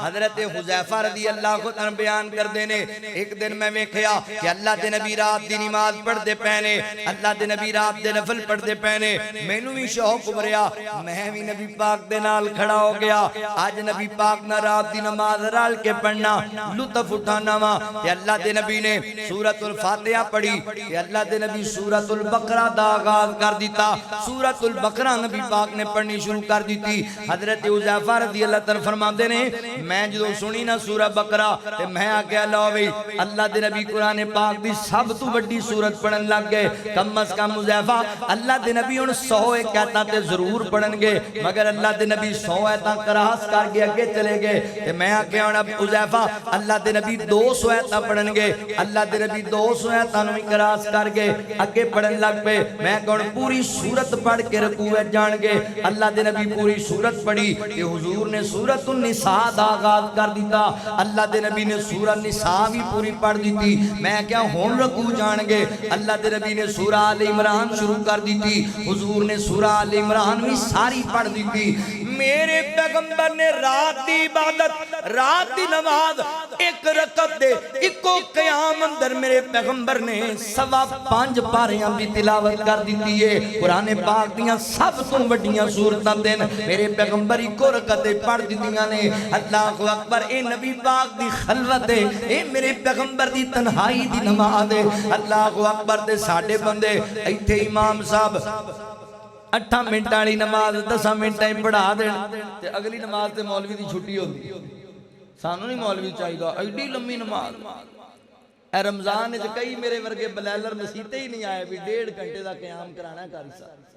حضرت حذیفہ رضی اللہ عنہ بیان کر دینے ایک دن میں ویکھیا کہ اللہ دے نبی رات دی نماز پڑھ دے پہنے اللہ دے نبی رات دے نفل پڑھ دے پہنے مینوں بھی شوق بریا میں بھی نبی پاک دے نال کھڑا ہو گیا آج نبی پاک نہ رات دی نماز رال کے پڑھنا لطف اٹھانا وا کہ اللہ دے نبی نے سورۃ الفاتحہ پڑھی کہ اللہ دے نبی سورۃ البقرہ دا آغاز کر دیتا سورۃ البقرہ نبی پاک نے پڑھنی شروع کر دیتی حضرت حذیفہ رضی اللہ عنہ فرماتے نے میں جو سنی نا سورہ بقرہ تے میں آگیا اللہ وی اللہ دے نبی قرآن پاک دی سب تو بڑی سورت پڑھن لگ گئے کم از کم حذیفہ اللہ دے نبی ان 100 ایک آیتاں تے ضرور پڑھن گے مگر اللہ دے نبی 100 آیتاں کراس کر کے اگے چلے گئے تے میں آگیا ہوں حذیفہ اللہ دے نبی 200 آیتاں پڑھن گے اللہ دے نبی 200 آیتاں نوی کراس کر کے اگے پڑھن لگ پے میں کہوں پوری سورت پڑھ کے رکوع جان گے اللہ دے نبی پوری سورت پڑھی کہ حضور نے سورۃ النساء دا آغاز کر دیتا اللہ دے نبی نے سورہ نساء بھی پوری پڑھ دیتی میں کیا ہون رکوع جان گے اللہ دے نبی نے سورہ آل عمران شروع کر دیتی حضور نے سورہ آل عمران بھی ساری پڑھ دیتی میرے پیغمبر نے رات دی عبادت رات دی نماز ایک رکعت دے اکو قیام اندر میرے پیغمبر نے 5.25 پاریاں بھی تلاوت کر دیتی ہے قرآن پاک دیاں سب تو بڑیاں سورتاں دن میرے پیغمبر اکو رکعت پڑھ دیتیاں نے اللہ اکبر اے نبی پاک دی خلوت ہے اے میرے پیغمبر دی تنہائی دی نماز ہے اللہ اکبر دے ساڑھے بندے ایتھے امام صاحب 8 منٹ والی نماز 10 منٹ پڑھا دین اگلی نماز تے مولوی دی چھٹی ہوتی سانو نہیں مولوی چاہیے ایڈی لمبی نماز اے رمضان وچ کئی میرے ورگے بلیلر مسیتے ہی نہیں آئے بھی 1.5 گھنٹے دا قیام کرانا کاری صاحب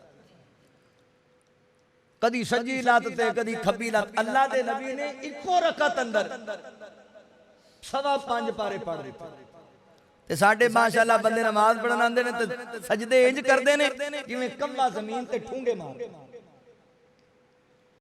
کدی سجی لات تے کدی کھبی لات اللہ دے نبی نے اکو رکعت اندر 5.25 پارے پڑھ دیتے تے ساڈے ماشاءاللہ بندے نماز پڑھن آندے نے تے سجدے انج کردے نے جویں کمبا زمین تے ٹھونگے مار